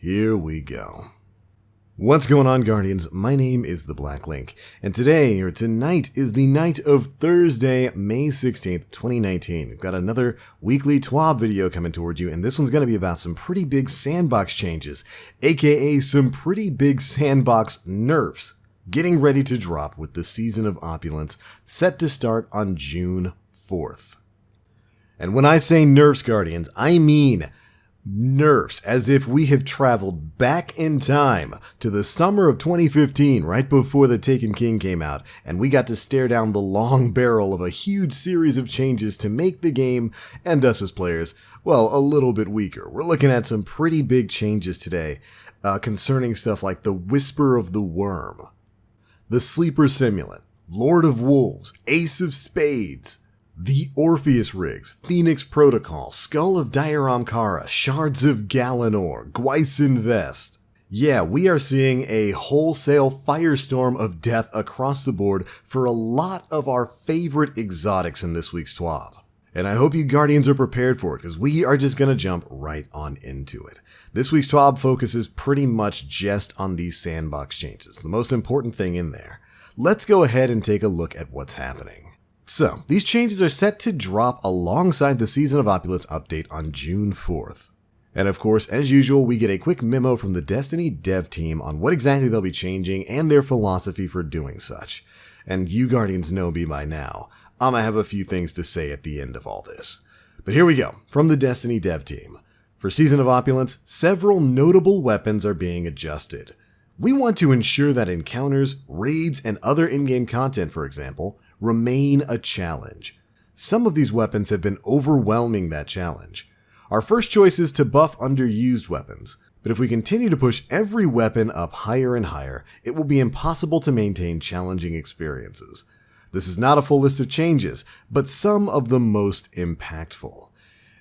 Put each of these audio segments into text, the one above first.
here we go. What's going on, Guardians? My name is the Black Link, and tonight is the night of Thursday, May 16th, 2019. We've got another weekly TWAB video coming towards you, and this one's going to be about some pretty big sandbox changes, aka some pretty big sandbox nerfs, getting ready to drop with the Season of Opulence, set to start on June 4th. And when I say nerfs, Guardians, I mean nerfs, as if we have traveled back in time to the summer of 2015, right before the Taken King came out, and we got to stare down the long barrel of a huge series of changes to make the game, and us as players, well, a little bit weaker. We're looking at some pretty big changes today, concerning stuff like the Whisper of the Worm, the Sleeper Simulant, Lord of Wolves, Ace of Spades, the Orpheus Rigs, Phoenix Protocol, Skull of Dairam Kara, Shards of Galanor, Gwyson Vest. Yeah, we are seeing a wholesale firestorm of death across the board for a lot of our favorite exotics in this week's TWAB. And I hope you Guardians are prepared for it, because we are just going to jump right on into it. This week's TWAB focuses pretty much just on these sandbox changes, the most important thing in there. Let's go ahead and take a look at what's happening. So, these changes are set to drop alongside the Season of Opulence update on June 4th. And of course, as usual, we get a quick memo from the Destiny dev team on what exactly they'll be changing and their philosophy for doing such. And you Guardians know me by now, I'm gonna have a few things to say at the end of all this. But here we go, from the Destiny dev team. For Season of Opulence, several notable weapons are being adjusted. We want to ensure that encounters, raids, and other in-game content, for example, remain a challenge. Some of these weapons have been overwhelming that challenge. Our first choice is to buff underused weapons, but if we continue to push every weapon up higher and higher, it will be impossible to maintain challenging experiences. This is not a full list of changes, but some of the most impactful.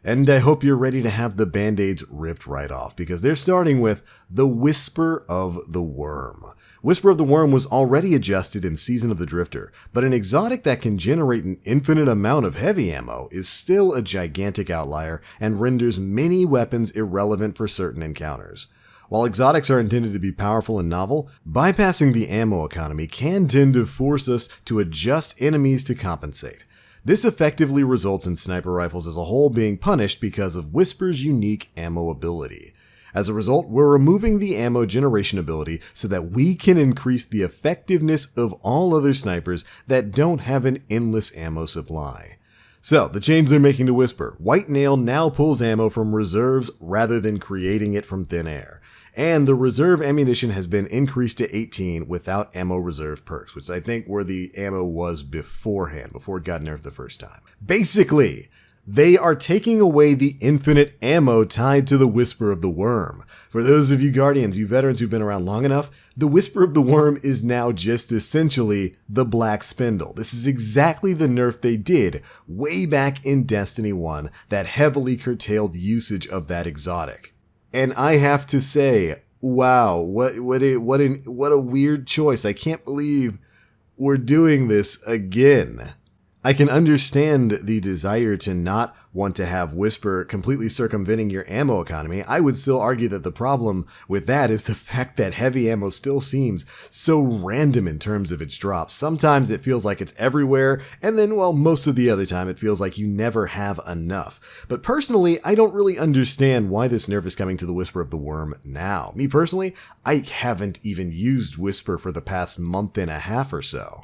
And I hope you're ready to have the band-aids ripped right off, because they're starting with the Whisper of the Worm. Whisper of the Worm was already adjusted in Season of the Drifter, but an exotic that can generate an infinite amount of heavy ammo is still a gigantic outlier and renders many weapons irrelevant for certain encounters. While exotics are intended to be powerful and novel, bypassing the ammo economy can tend to force us to adjust enemies to compensate. This effectively results in sniper rifles as a whole being punished because of Whisper's unique ammo ability. As a result, we're removing the ammo generation ability so that we can increase the effectiveness of all other snipers that don't have an endless ammo supply. So, the change they're making to Whisper. White Nail now pulls ammo from reserves rather than creating it from thin air. And the reserve ammunition has been increased to 18 without ammo reserve perks, which I think where the ammo was beforehand, before it got nerfed the first time. Basically, they are taking away the infinite ammo tied to the Whisper of the Worm. For those of you Guardians, you veterans who've been around long enough, the Whisper of the Worm is now just essentially the Black Spindle. This is exactly the nerf they did way back in Destiny 1 that heavily curtailed usage of that exotic. And I have to say, wow, what a weird choice. I can't believe we're doing this again. I can understand the desire to not want to have Whisper completely circumventing your ammo economy. I would still argue that the problem with that is the fact that heavy ammo still seems so random in terms of its drops. Sometimes it feels like it's everywhere, and then, well, most of the other time it feels like you never have enough. But personally, I don't really understand why this nerf is coming to the Whisper of the Worm now. Me personally, I haven't even used Whisper for the past month and a half or so.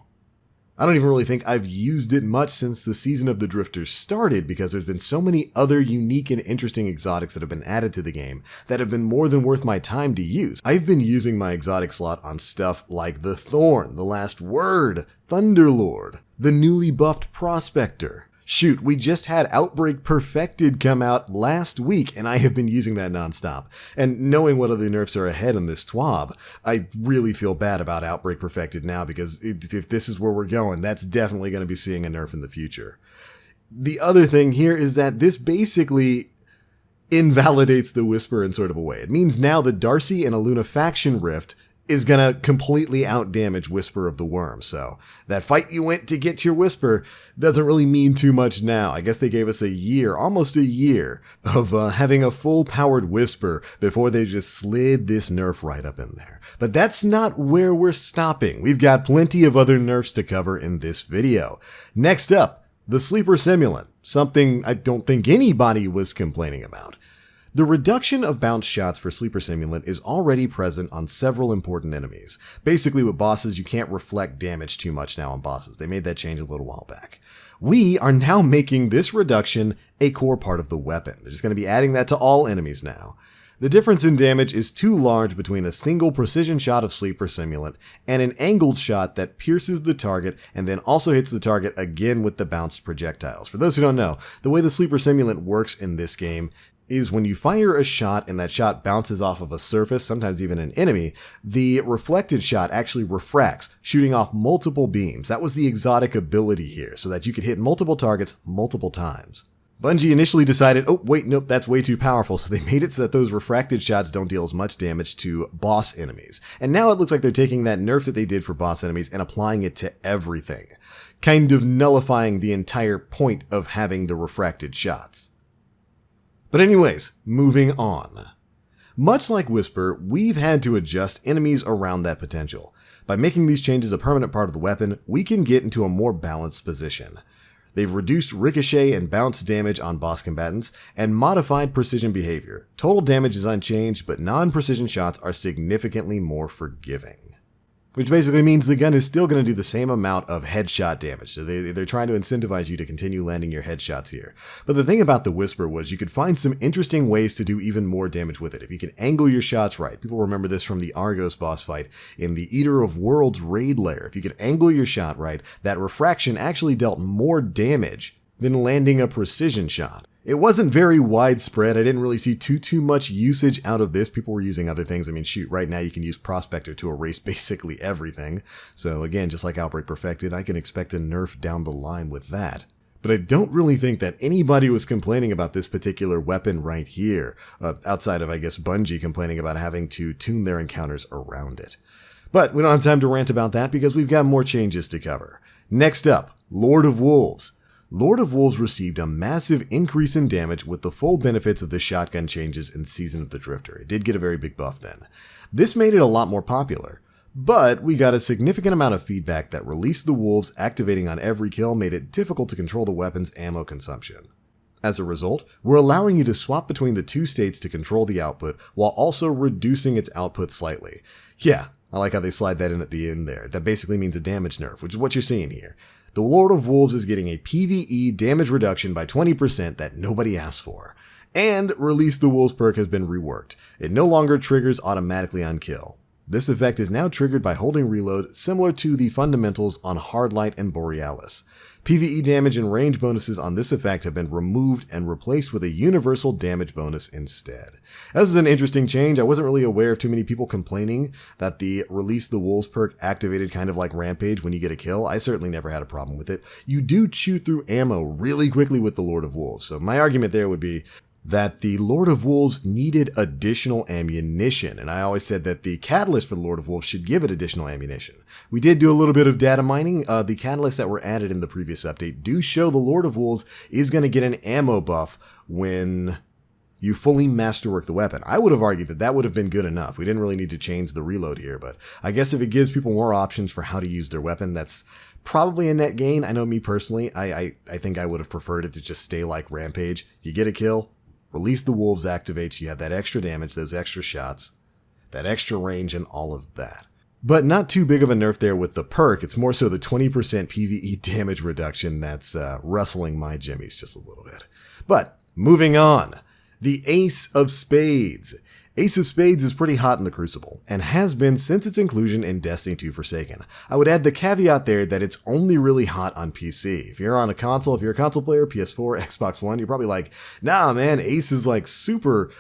I don't even really think I've used it much since the Season of the Drifter started, because there's been so many other unique and interesting exotics that have been added to the game that have been more than worth my time to use. I've been using my exotic slot on stuff like the Thorn, the Last Word, Thunderlord, the newly buffed Prospector. Shoot, we just had Outbreak Perfected come out last week, and I have been using that nonstop. And knowing what other nerfs are ahead on this TWAB, I really feel bad about Outbreak Perfected now, because if this is where we're going, that's definitely going to be seeing a nerf in the future. The other thing here is that this basically invalidates the Whisper in sort of a way. It means now the Darcy and Aluna faction rift is gonna completely outdamage Whisper of the Worm. So that fight you went to get your Whisper doesn't really mean too much now. I guess they gave us a year, almost a year, of having a full-powered Whisper before they just slid this nerf right up in there. But that's not where we're stopping. We've got plenty of other nerfs to cover in this video. Next up, the Sleeper Simulant, something I don't think anybody was complaining about. The reduction of bounce shots for Sleeper Simulant is already present on several important enemies. Basically with bosses, you can't reflect damage too much now on bosses. They made that change a little while back. We are now making this reduction a core part of the weapon. They're just going to be adding that to all enemies now. The difference in damage is too large between a single precision shot of Sleeper Simulant and an angled shot that pierces the target and then also hits the target again with the bounced projectiles. For those who don't know, the way the Sleeper Simulant works in this game is when you fire a shot and that shot bounces off of a surface, sometimes even an enemy, the reflected shot actually refracts, shooting off multiple beams. That was the exotic ability here, so that you could hit multiple targets multiple times. Bungie initially decided, oh wait, nope, that's way too powerful, so they made it so that those refracted shots don't deal as much damage to boss enemies. And now it looks like they're taking that nerf that they did for boss enemies and applying it to everything, kind of nullifying the entire point of having the refracted shots. But anyways, moving on. Much like Whisper, we've had to adjust enemies around that potential. By making these changes a permanent part of the weapon, we can get into a more balanced position. They've reduced ricochet and bounce damage on boss combatants, and modified precision behavior. Total damage is unchanged, but non-precision shots are significantly more forgiving. Which basically means the gun is still going to do the same amount of headshot damage. So they're trying to incentivize you to continue landing your headshots here. But the thing about the Whisper was you could find some interesting ways to do even more damage with it. If you can angle your shots right. People remember this from the Argos boss fight in the Eater of Worlds raid lair. If you could angle your shot right, that refraction actually dealt more damage than landing a precision shot. It wasn't very widespread. I didn't really see too much usage out of this. People were using other things. I mean, shoot, right now you can use Prospector to erase basically everything. So again, just like Outbreak Perfected, I can expect a nerf down the line with that. But I don't really think that anybody was complaining about this particular weapon right here, outside of, I guess, Bungie complaining about having to tune their encounters around it. But we don't have time to rant about that because we've got more changes to cover. Next up, Lord of Wolves. Lord of Wolves received a massive increase in damage with the full benefits of the shotgun changes in Season of the Drifter. It did get a very big buff then. This made it a lot more popular, but we got a significant amount of feedback that released the wolves activating on every kill made it difficult to control the weapon's ammo consumption. As a result, we're allowing you to swap between the two states to control the output while also reducing its output slightly. Yeah, I like how they slide that in at the end there. That basically means a damage nerf, which is what you're seeing here. The Lord of Wolves is getting a PvE damage reduction by 20% that nobody asked for. And Release the Wolves perk has been reworked. It no longer triggers automatically on kill. This effect is now triggered by holding reload, similar to the fundamentals on Hardlight and Borealis. PvE damage and range bonuses on this effect have been removed and replaced with a universal damage bonus instead. This is an interesting change. I wasn't really aware of too many people complaining that the Release the Wolves perk activated kind of like Rampage when you get a kill. I certainly never had a problem with it. You do chew through ammo really quickly with the Lord of Wolves, so my argument there would be that the Lord of Wolves needed additional ammunition, and I always said that the catalyst for the Lord of Wolves should give it additional ammunition. We did do a little bit of data mining. The catalysts that were added in the previous update do show the Lord of Wolves is going to get an ammo buff when you fully masterwork the weapon. I would have argued that that would have been good enough. We didn't really need to change the reload here, but I guess if it gives people more options for how to use their weapon, that's probably a net gain. I know me personally, I think I would have preferred it to just stay like Rampage. You get a kill, Release the Wolves activates, you have that extra damage, those extra shots, that extra range, and all of that. But not too big of a nerf there with the perk. It's more so the 20% PvE damage reduction that's rustling my jimmies just a little bit. But moving on, the Ace of Spades. Ace of Spades is pretty hot in the Crucible, and has been since its inclusion in Destiny 2 Forsaken. I would add the caveat there that it's only really hot on PC. If you're on a console, if you're a console player, PS4, Xbox One, you're probably like, nah man, Ace is like super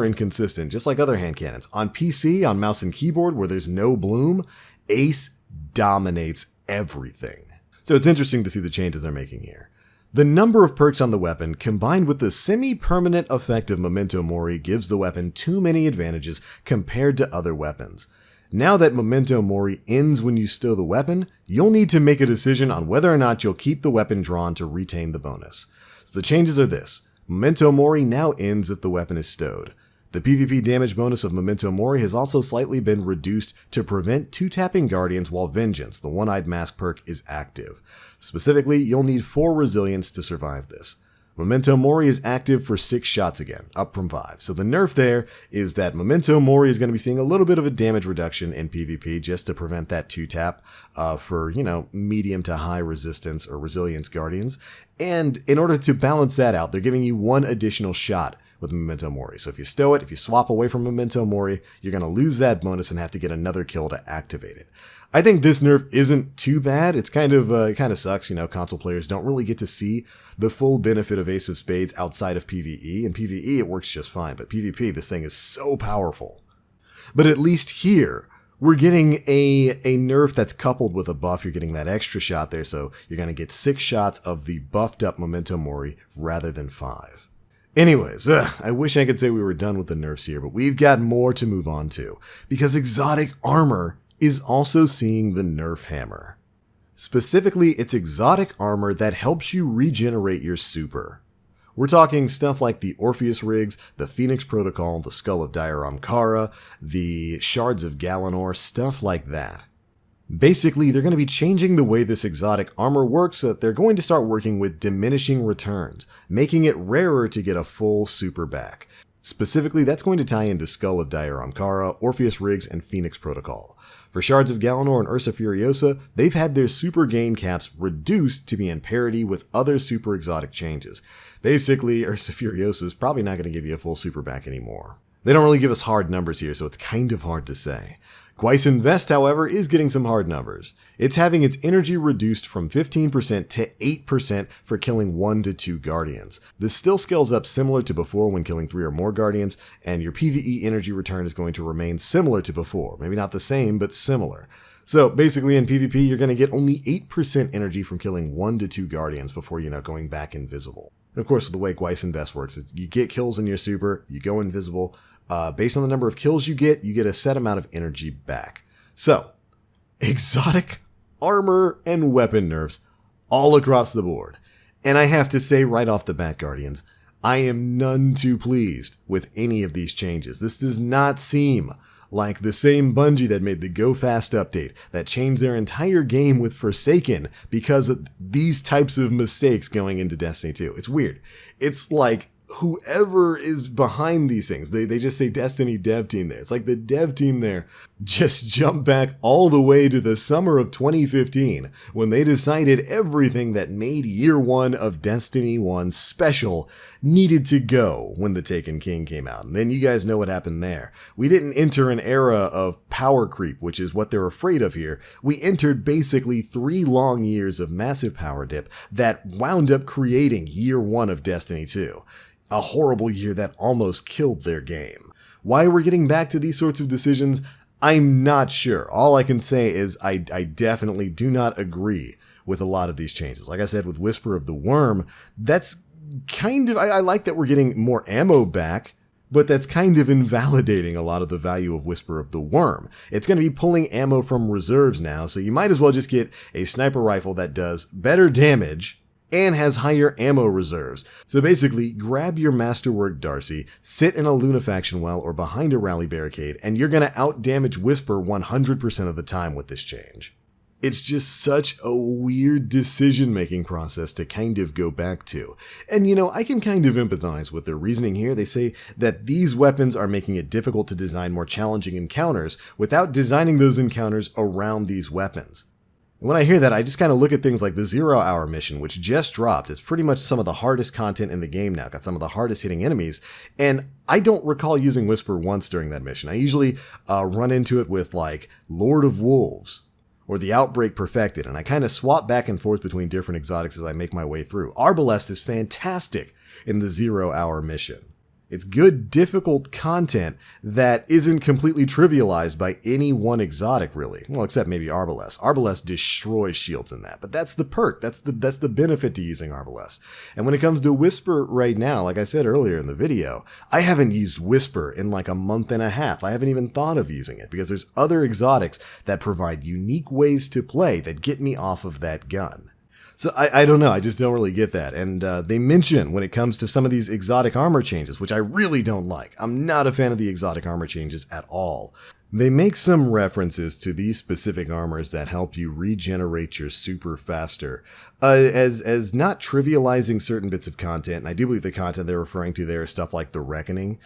inconsistent, just like other hand cannons. On PC, on mouse and keyboard, where there's no bloom, Ace dominates everything. So it's interesting to see the changes they're making here. The number of perks on the weapon, combined with the semi-permanent effect of Memento Mori, gives the weapon too many advantages compared to other weapons. Now that Memento Mori ends when you stow the weapon, you'll need to make a decision on whether or not you'll keep the weapon drawn to retain the bonus. So the changes are this. Memento Mori now ends if the weapon is stowed. The PvP damage bonus of Memento Mori has also slightly been reduced to prevent 2-tapping Guardians while Vengeance, the One-Eyed Mask perk, is active. Specifically, you'll need 4 Resilience to survive this. Memento Mori is active for 6 shots again, up from 5. So the nerf there is that Memento Mori is going to be seeing a little bit of a damage reduction in PvP just to prevent that 2-tap for, medium to high resistance or resilience Guardians. And in order to balance that out, they're giving you 1 additional shot with Memento Mori. So if you stow it, if you swap away from Memento Mori, you're going to lose that bonus and have to get another kill to activate it. I think this nerf isn't too bad. It's kind of sucks, console players don't really get to see the full benefit of Ace of Spades outside of PvE. In PvE, it works just fine, but PvP, this thing is so powerful. But at least here, we're getting a nerf that's coupled with a buff. You're getting that extra shot there, so you're going to get 6 shots of the buffed up Memento Mori rather than 5. Anyways, I wish I could say we were done with the nerfs here, but we've got more to move on to, because exotic armor is also seeing the nerf hammer. Specifically, it's exotic armor that helps you regenerate your super. We're talking stuff like the Orpheus rigs, the Phoenix Protocol, the Skull of Dairamkara, the Shards of Galanor, stuff like that. Basically, they're going to be changing the way this exotic armor works so that they're going to start working with diminishing returns, making it rarer to get a full super back. Specifically, that's going to tie into Skull of Dairamkara, Orpheus rigs, and Phoenix Protocol. For Shards of Galanor and Ursa Furiosa, they've had their super gain caps reduced to be in parity with other super exotic changes. Basically, Ursa Furiosa is probably not going to give you a full super back anymore. They don't really give us hard numbers here, so it's kind of hard to say. Gweiss Vest, however, is getting some hard numbers. It's having its energy reduced from 15% to 8% for killing 1 to 2 Guardians. This still scales up similar to before when killing 3 or more Guardians, and your PvE energy return is going to remain similar to before. Maybe not the same, but similar. So basically in PvP, you're going to get only 8% energy from killing 1 to 2 Guardians before, going back invisible. And of course, the way Gweiss Vest works, is you get kills in your super, you go invisible. Based on the number of kills you get a set amount of energy back. So, exotic armor and weapon nerfs all across the board. And I have to say right off the bat, Guardians, I am none too pleased with any of these changes. This does not seem like the same Bungie that made the Go Fast update that changed their entire game with Forsaken because of these types of mistakes going into Destiny 2. It's weird. It's like whoever is behind these things, they just say Destiny dev team there. It's like the dev team there just jumped back all the way to the summer of 2015 when they decided everything that made year 1 of Destiny 1 special needed to go when the Taken King came out. And then you guys know what happened there. We didn't enter an era of power creep, which is what they're afraid of here. We entered basically 3 long years of massive power dip that wound up creating year 1 of Destiny 2. A horrible year that almost killed their game. Why we're getting back to these sorts of decisions, I'm not sure. All I can say is I definitely do not agree with a lot of these changes. Like I said, with Whisper of the Worm, that's kind of, I like that we're getting more ammo back, but that's kind of invalidating a lot of the value of Whisper of the Worm. It's going to be pulling ammo from reserves now, so you might as well just get a sniper rifle that does better damage and has higher ammo reserves. So basically, grab your Masterwork Darcy, sit in a Lunafaction well or behind a rally barricade, and you're gonna outdamage Whisper 100% of the time with this change. It's just such a weird decision-making process to kind of go back to. And I can kind of empathize with their reasoning here. They say that these weapons are making it difficult to design more challenging encounters without designing those encounters around these weapons. When I hear that, I just kind of look at things like the 0 Hour mission, which just dropped. It's pretty much some of the hardest content in the game now. Got some of the hardest hitting enemies. And I don't recall using Whisper once during that mission. I usually run into it with like Lord of Wolves or the Outbreak Perfected. And I kind of swap back and forth between different exotics as I make my way through. Arbalest is fantastic in the 0 Hour mission. It's good, difficult content that isn't completely trivialized by any one exotic, really. Well, except maybe Arbalest. Arbalest destroys shields in that, but that's the perk. That's the benefit to using Arbalest. And when it comes to Whisper right now, like I said earlier in the video, I haven't used Whisper in like a month and a half. I haven't even thought of using it because there's other exotics that provide unique ways to play that get me off of that gun. So I don't know, I just don't really get that. And they mention when it comes to some of these exotic armor changes, which I really don't like. I'm not a fan of the exotic armor changes at all. They make some references to these specific armors that help you regenerate your super faster, as not trivializing certain bits of content. And I do believe the content they're referring to there is stuff like the Reckoning.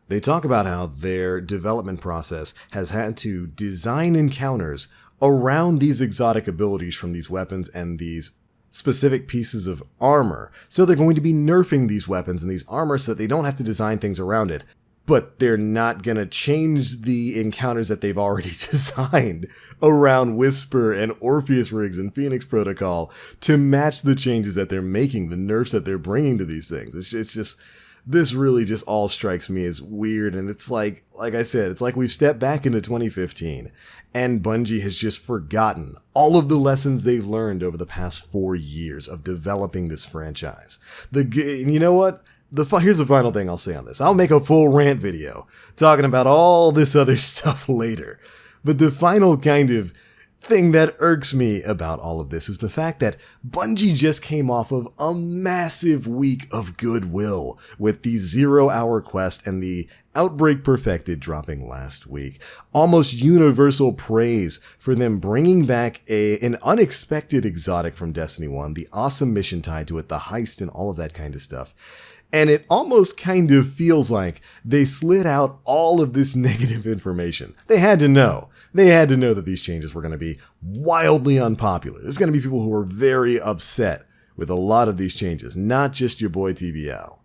They talk about how their development process has had to design encounters around these exotic abilities from these weapons and these specific pieces of armor. So they're going to be nerfing these weapons and these armor so that they don't have to design things around it. But they're not going to change the encounters that they've already designed around Whisper and Orpheus Rigs and Phoenix Protocol to match the changes that they're making, the nerfs that they're bringing to these things. It's just, this really just all strikes me as weird. And it's like I said, it's like we've stepped back into 2015 and Bungie has just forgotten all of the lessons they've learned over the past 4 years of developing this franchise. You know what? Here's the final thing I'll say on this. I'll make a full rant video talking about all this other stuff later. But the final kind of thing that irks me about all of this is the fact that Bungie just came off of a massive week of goodwill with the 0-hour quest and the Outbreak Perfected dropping last week. Almost universal praise for them bringing back an unexpected exotic from Destiny 1, the awesome mission tied to it, the heist and all of that kind of stuff. And it almost kind of feels like they slid out all of this negative information. They had to know. They had to know that these changes were going to be wildly unpopular. There's going to be people who are very upset with a lot of these changes, not just your boy TBL.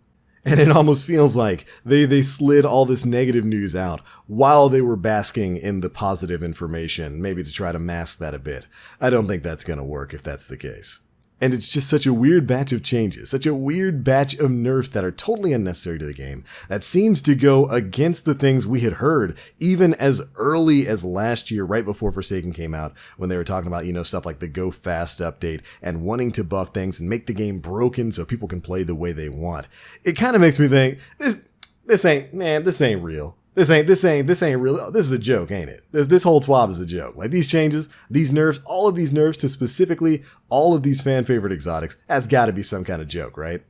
And it almost feels like they slid all this negative news out while they were basking in the positive information, maybe to try to mask that a bit. I don't think that's going to work if that's the case. And it's just such a weird batch of changes, such a weird batch of nerfs that are totally unnecessary to the game, that seems to go against the things we had heard even as early as last year, right before Forsaken came out, when they were talking about, stuff like the Go Fast update and wanting to buff things and make the game broken so people can play the way they want. It kind of makes me think, this ain't real. This ain't real. This is a joke, ain't it? This whole TWAB is a joke. Like these changes, these nerfs, all of these nerfs to specifically all of these fan favorite exotics has got to be some kind of joke, right?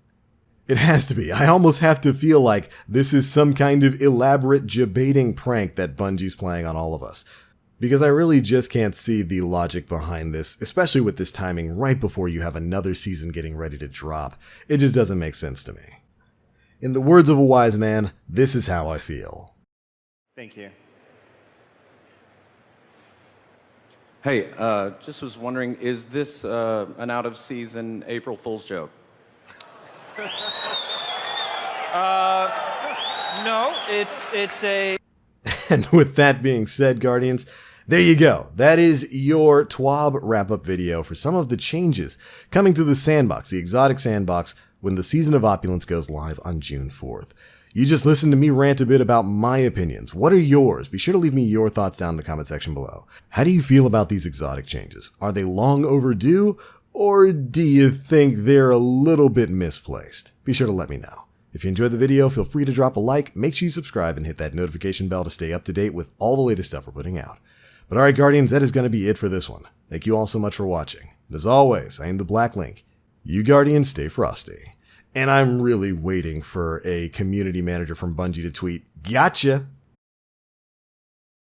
It has to be. I almost have to feel like this is some kind of elaborate debating prank that Bungie's playing on all of us. Because I really just can't see the logic behind this, especially with this timing right before you have another season getting ready to drop. It just doesn't make sense to me. In the words of a wise man, this is how I feel. Thank you. Hey, just was wondering, is this an out-of-season April Fool's joke? No, it's a... And with that being said, Guardians, there you go. That is your TWAB wrap-up video for some of the changes coming to the sandbox, the exotic sandbox, when the season of Opulence goes live on June 4th. You just listened to me rant a bit about my opinions. What are yours? Be sure to leave me your thoughts down in the comment section below. How do you feel about these exotic changes? Are they long overdue, or do you think they're a little bit misplaced? Be sure to let me know. If you enjoyed the video, feel free to drop a like, make sure you subscribe, and hit that notification bell to stay up to date with all the latest stuff we're putting out. But alright, Guardians, that is going to be it for this one. Thank you all so much for watching. And as always, I am the Black Link. You Guardians stay frosty. And I'm really waiting for a community manager from Bungie to tweet, "Gotcha!"